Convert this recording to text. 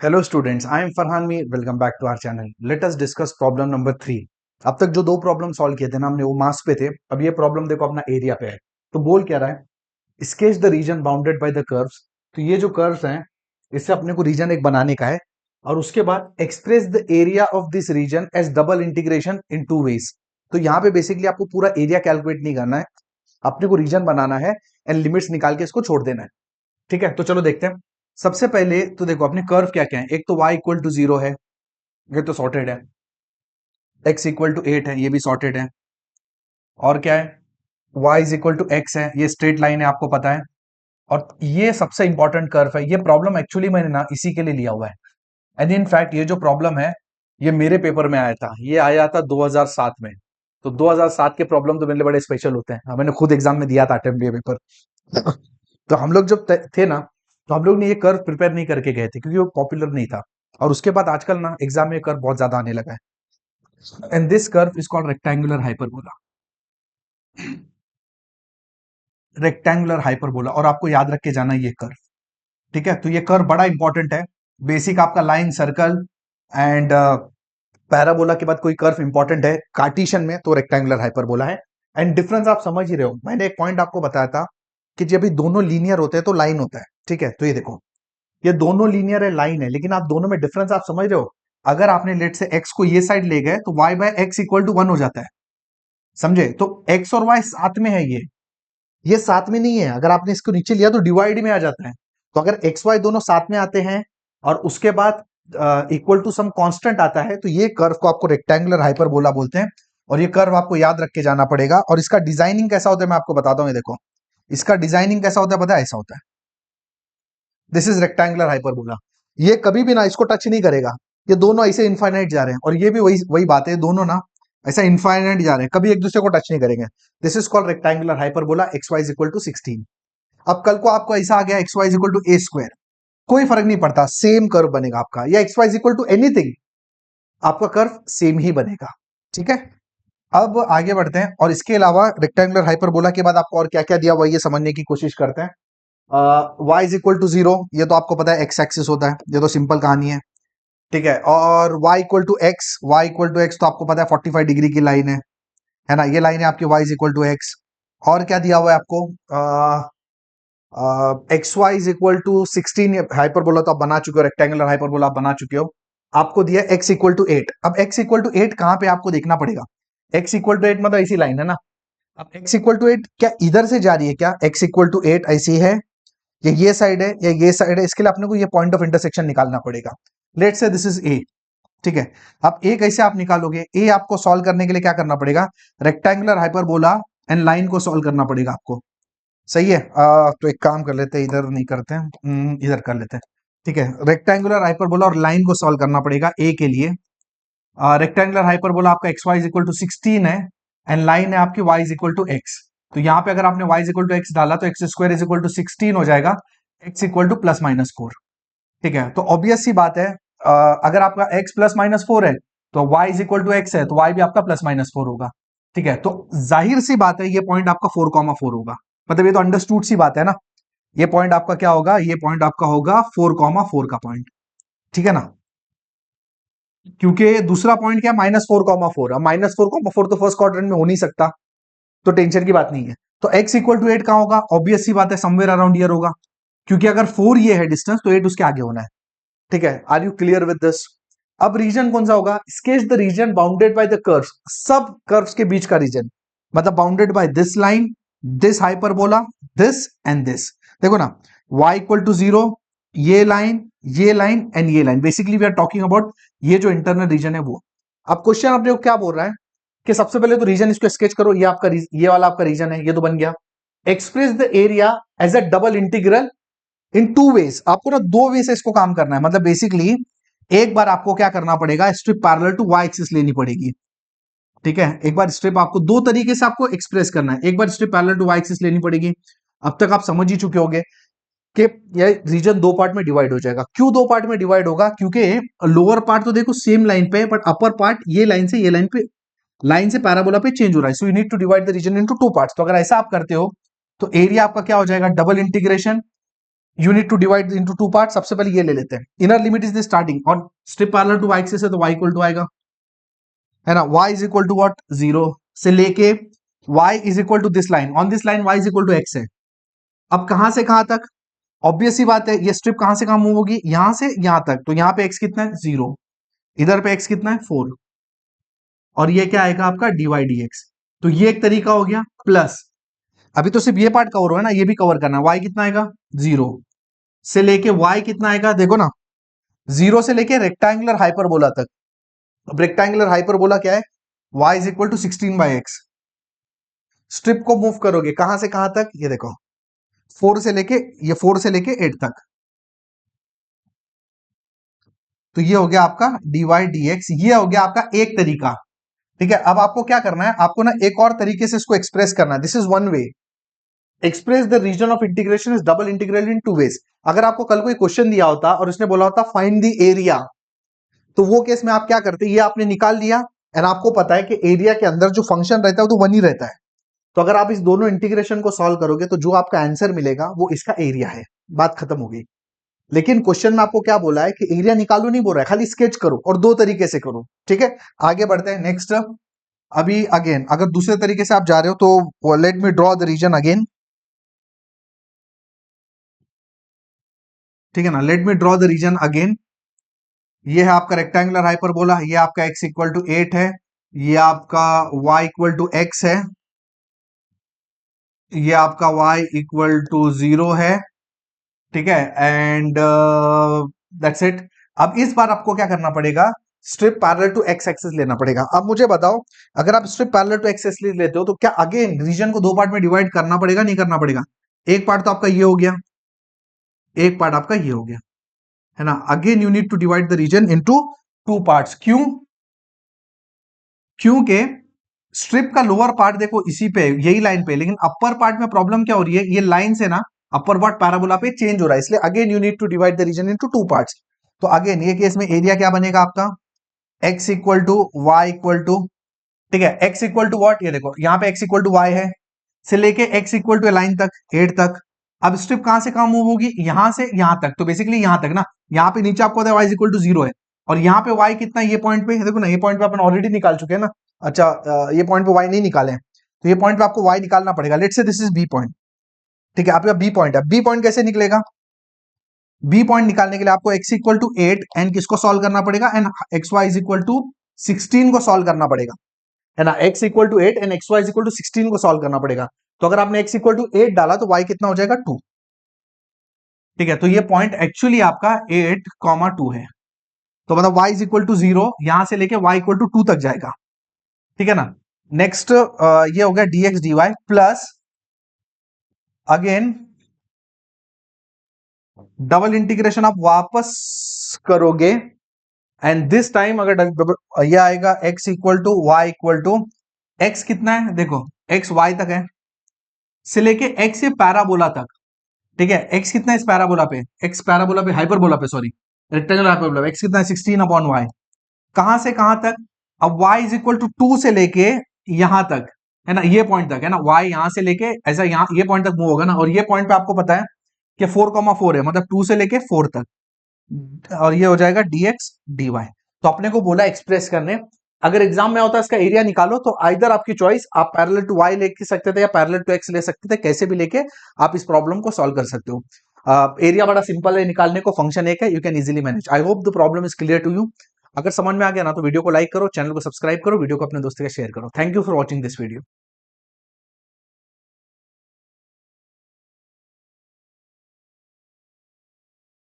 Hello students, I am Farhan Mir. Welcome back to our channel. Let us discuss problem number 3। अब तक जो दो problem solve किए थे ना हमने, वो मास पे थे। अब ये प्रॉब्लम देखो अपना एरिया पे है। तो बोल क्या रहा है, sketch the region bounded by the curves. तो ये जो कर्व्स हैं, इससे अपने को रीजन एक बनाने का है, और उसके बाद express the area of this region as double integration in two ways. तो यहाँ पे बेसिकली आपको पूरा एरिया कैलकुलेट नहीं करना है, अपने को रीजन बनाना है एंड लिमिट्स निकाल के इसको छोड़ देना है। ठीक है, तो चलो देखते हैं। सबसे पहले तो देखो अपने कर्व क्या क्या है। एक तो y इक्वल टू 0 है, ये तो सॉर्टेड है। x इक्वल टू 8 है, ये भी सॉर्टेड है। और क्या है, y is equal to x है, ये स्ट्रेट लाइन है, आपको पता है। और ये सबसे इंपॉर्टेंट कर्व है। ये प्रॉब्लम एक्चुअली मैंने ना इसी के लिए लिया हुआ है। एंड इन फैक्ट ये जो प्रॉब्लम है, ये मेरे पेपर में आया था। ये आया था 2007 में। तो 2007 के प्रॉब्लम तो मेरे लिए बड़े स्पेशल होते हैं। मैंने खुद एग्जाम में दिया था अटेम्प्ट ये पेपर। तो हम लोग जब थे ना, तो हम लोग ने ये कर्व प्रिपेयर नहीं करके गए थे, क्योंकि वो पॉपुलर नहीं था। और उसके बाद आजकल ना एग्जाम में कर्व बहुत ज्यादा आने लगा है। And this curve is called rectangular hyperbola. Rectangular hyperbola, और आपको याद रख के जाना ये कर्व। ठीक है, तो ये कर्व बड़ा इंपॉर्टेंट है। बेसिक आपका लाइन, सर्कल एंड पैराबोला के बाद कोई कर्व इंपॉर्टेंट है कार्टेशियन में, तो रेक्टेंगुलर हाइपरबोला है। एंड डिफरेंस आप समझ ही रहे हो। मैंने एक पॉइंट आपको बताया था कि जब भी दोनों लीनियर होते हैं तो लाइन होता है। ठीक है, तो ये देखो, ये दोनों लीनियर है, लाइन है, लेकिन आप दोनों में डिफरेंस आप समझ रहे हो। अगर आपने लेट से x को ये साइड ले गए, तो y by x equal to 1 हो जाता है। समझे? तो x और y साथ में है, ये साथ में नहीं है। अगर आपने इसको नीचे लिया तो डिवाइड में आ जाता है। तो अगर एक्स वाई दोनों साथ में आते हैं और उसके बाद इक्वल टू सम कांस्टेंट आता है, तो ये कर्व को आपको रेक्टेंगुलर हाइपरबोला बोलते हैं। और ये कर्व आपको याद रख के जाना पड़ेगा। और इसका डिजाइनिंग कैसा होता है मैं आपको बताता हूँ। ये देखो, इसका डिजाइनिंग कैसा होता है पता है? ऐसा होता है। This is rectangular hyperbola. ये कभी भी ना इसको टच नहीं करेगा। ये दोनों ऐसे इनफाइनाइट जा रहे हैं, और ये भी वही वही बात है, दोनों ना ऐसा इनफाइनाइट जा रहे हैं, कभी एक दूसरे को टच नहीं करेंगे। This is called rectangular hyperbola. X y is equal to 16। अब कल को आपको ऐसा आ गया x y equal to a square, कोई फर्क नहीं पड़ता, सेम कर्व बनेगा आपका। या x y equal to anything, आपका कर्व सेम ही बनेगा। ठीक है, अब आगे बढ़ते हैं। और इसके अलावा रेक्टेंगुलर हाइपरबोला के बाद आपको और क्या क्या दिया हुआ है, ये समझने की कोशिश करते हैं। y इज इक्वल टू 0, ये तो आपको पता है एक्स एक्सिस होता है, ये तो सिंपल कहानी है। ठीक है, और y equal to x, y equal to x तो आपको पता है 45 डिग्री की लाइन है ना? ये लाइन है आपकी y is equal to x. और क्या दिया हुआ है आपको? X y is equal to 16 hyperbola तो आप बना चुके हो, रेक्टेंगुलर हाइपरबोला आप बना चुके हो। आपको दिया x इक्वल टू 8। अब x इक्वल टू 8 कहां पे आपको देखना पड़ेगा। x इक्वल टू 8 मतलब ऐसी लाइन है ना। अब x इक्वल टू 8 क्या इधर से जा रही है क्या? x इक्वल टू 8 ऐसी है, ये साइड है, ये साइड है। इसके लिए अपने को ये पॉइंट ऑफ इंटरसेक्शन निकालना पड़ेगा। Let's say this is a। ठीक है, अब a कैसे आप निकालोगे? a आपको सॉल्व करने के लिए क्या करना पड़ेगा? रेक्टेंगुलर हाइपरबोला एंड लाइन को सॉल्व करना पड़ेगा आपको। सही है। तो एक काम कर लेते हैं, इधर नहीं करते हैं, इधर कर लेते हैं। ठीक है, रेक्टेंगुलर हाइपरबोला और लाइन को सॉल्व करना पड़ेगा a के लिए। रेक्टेंगुलर हाइपरबोला आपका x y is equal to 16 है, एंड लाइन है आपकी y is equal to x. तो यहाँ पे अगर आपने y is equal to x डाला तो x square is equal to 16 हो जाएगा, x equal to plus minus 4। ठीक है, तो ऑब्वियस सी बात है, अगर आपका x प्लस माइनस 4 है तो y is equal to x है, तो y भी आपका प्लस माइनस 4 होगा। ठीक है, तो जाहिर सी बात है ये पॉइंट आपका 4,4 होगा। मतलब ये तो अंडरस्टूड सी बात है ना। ये पॉइंट आपका क्या होगा? ये पॉइंट आपका होगा 4,4 का पॉइंट। ठीक है ना, क्योंकि दूसरा पॉइंट क्या, -4,4। अब -4,4 तो फर्स्ट क्वाड्रेंट में हो नहीं सकता, तो टेंशन की बात नहीं है। तो x इक्वल टू 8 कहां होगा? ऑब्वियस सी बात है, समवेयर अराउंड ईयर होगा, क्योंकि अगर 4 ये है डिस्टेंस तो 8 उसके आगे होना है। ठीक है, are you clear with this? अब रीजन कौन सा होगा? Sketch the region bounded by the curves. सब कर्व्स के बीच का रीजन, मतलब bounded by this line, this hyperbola, this and this. देखो ना, y इक्वल टू 0, ये लाइन एंड ये line, basically we are talking about ये जो इंटरनल रीजन है वो। अब क्वेश्चन अपने को क्या बोल रहा है कि सबसे पहले तो रीजन इसको स्केच करो। ये आपका ये वाला आपका रीजन है, ये तो बन गया। Express the area as a double integral in two ways. आपको ना दो वे से इसको काम करना है। मतलब बेसिकली एक बार आपको क्या करना पड़ेगा, strip parallel to Y axis लेनी पड़ेगी। ठीक है, एक बार स्ट्रिप आपको दो तरीके से आपको एक्सप्रेस करना है। एक बार strip parallel to Y axis लेनी पड़ेगी। अब तक आप समझ ही चुके होंगे कि यह रीजन दो पार्ट में डिवाइड हो जाएगा। क्यों दो पार्ट में डिवाइड होगा? क्योंकि लोअर पार्ट तो देखो सेम लाइन पे है, बट अपर पार्ट ये लाइन से ये लाइन से पैराबोला पे चेंज हो रहा है। So you need to divide the region into two parts. तो अगर ऐसा आप करते हो तो एरिया आपका क्या हो जाएगा? Double integration you need to divide into two part. सबसे पहले ये ले लेते हैं, inner limit is the starting और strip parallel to y axis है तो y इक्वल टू आएगा, है ना, y is equal to what 0 से लेके y is equal to this line, on this line y is equal to x है। अब कहां से कहां तक, ऑब्वियस सी बात है, ये स्ट्रिप कहां से कहां मूव होगी, यहां से यहां तक, तो यहां पे x कितना है 0, इधर पे x कितना है 4, और ये क्या आएगा आपका dy dx। तो ये एक तरीका हो गया। प्लस अभी तो सिर्फ ये पार्ट कवर हुआ है ना, ये भी कवर करना है। y कितना आएगा 0 से लेके y कितना आएगा, देखो ना, 0 से लेके रेक्टेंगुलर हाइपरबोला तक। अब रेक्टेंगुलर हाइपरबोला क्या है, y is equal to 16/x। Strip को मूव करोगे कहां से कहां तक, ये देखो 4 से लेके, ये 4 से लेके 8 तक, तो ये हो गया आपका dy dx। ये हो गया आपका एक तरीका। ठीक है, अब आपको क्या करना है, आपको ना एक और तरीके से इसको एक्सप्रेस करना है। This is one way. Express the region of integration is double integral in two ways. अगर आपको कल कोई क्वेश्चन दिया होता और उसने बोला होता फाइंड द एरिया, तो वो केस में आप क्या करते, ये आपने निकाल लिया, एंड आपको पता है कि एरिया के अंदर जो फंक्शन रहता है वो तो वन ही रहता है। तो अगर आप इस दोनों इंटीग्रेशन को सॉल्व करोगे तो जो आपका आंसर मिलेगा वो इसका एरिया है, बात खत्म हो गई। लेकिन क्वेश्चन में आपको क्या बोला है कि एरिया निकालो नहीं बोल रहा है, खाली स्केच करो, और दो तरीके से करो। ठीक है, आगे बढ़ते हैं नेक्स्ट। अभी अगेन अगर दूसरे तरीके से आप जा रहे हो तो let me draw the region again. ठीक है ना, let me draw the region again. ये है आपका रेक्टेंगुलर हाइपरबोला, ये आपका x इक्वल टू 8 है, ये आपका y इक्वल टू x है, ये आपका y इक्वल टू 0 है। ठीक है, एंड दैट्स इट। अब इस बार आपको क्या करना पड़ेगा, strip parallel to x axis लेना पड़ेगा। अब मुझे बताओ, अगर आप strip parallel to x axis लेते हो तो क्या अगेन रीजन को दो पार्ट में डिवाइड करना पड़ेगा, नहीं करना पड़ेगा? एक पार्ट तो आपका ये हो गया, एक पार्ट आपका ये हो गया, है ना। Again you need to divide the region into two parts. क्यों? क्योंकि स्ट्रिप का लोअर पार्ट देखो इसी पे, यही लाइन पे, लेकिन अपर पार्ट में प्रॉब्लम क्या हो रही है, ये लाइन से ना अपर पार्ट पैराबोला पे चेंज हो रहा है, इसलिए again you need to divide the region into two parts. तो अगेन ये केस में एरिया क्या बनेगा आपका, x equal to y equal to, ठीक है, x इक्वल टू वॉट, ये देखो यहाँ पे x इक्वल टू वाई है, से लेके x इक्वल टू लाइन तक 8 तक। अब स्ट्रिप कहां से कहां मूव होगी, यहां से यहां तक, तो बेसिकली यहां तक ना। यहाँ पे नीचे आपको y इक्वल टू 0 है, और यहाँ पे y कितना, ये पॉइंट पे देखो ना, ये पॉइंट पे अपन ऑलरेडी निकाल चुके हैं ना। अच्छा, ये पॉइंट पे y नहीं निकाले हैं, तो ये पॉइंट पे आपको y निकालना पड़ेगा। Let's say this is B point. ठीक है, आपका बी पॉइंट है, बी पॉइंट कैसे निकलेगा, बी पॉइंट निकालने के लिए आपको x इक्वल टू 8 एंड किसको सॉल्व करना पड़ेगा, and xy is equal to 16 को सॉल्व करना पड़ेगा, है ना। x equal to 8 and xy is equal to 16 को सॉल्व करना पड़ेगा। तो अगर आपने x इक्वल टू 8 डाला तो y कितना हो जाएगा 2। ठीक है, तो ये पॉइंट एक्चुअली आपका 8,2 है। तो मतलब y इज इक्वल टू 0, यहां से लेके y इक्वल टू 2 तक जाएगा। ठीक है ना। नेक्स्ट ये हो गया dx dy plus again double integration आप वापस करोगे, एंड दिस टाइम अगर ये आएगा x equal to y equal to, x कितना है देखो, x y तक है, से लेके x से पैराबोला तक। ठीक है, x कितना है इस पैराबोला पे, x पैराबोला पे, हाइपरबोला पे, सॉरी, रेक्टेंगुलर हाइपरबोला पे x कितना है 16/y। कहां से कहां तक, अब y इज इक्वल टू 2 से लेके यहां तक, है ना, ये पॉइंट तक, है ना। y यहां से लेके ऐसा यहाँ ये पॉइंट तक मूव होगा ना, और ये पॉइंट पे आपको पता है कि 4,4 है, मतलब 2 से लेके 4 तक, और ये हो जाएगा dx dy। तो अपने को बोला एक्सप्रेस करने, अगर एग्जाम में होता है इसका एरिया निकालो, तो आइदर आपकी चॉइस, आप पैरेलल टू y ले सकते थे या पैरेलल टू x ले सकते थे, कैसे भी लेके आप इस प्रॉब्लम को सॉल्व कर सकते हो। एरिया बड़ा सिंपल है निकालने को, फंक्शन एक है, you can easily manage. I hope the problem is clear to you. अगर समझ में आ गया ना तो वीडियो को लाइक करो, चैनल को सब्सक्राइब करो, वीडियो को अपने दोस्तों के शेयर करो। Thank you for watching this video.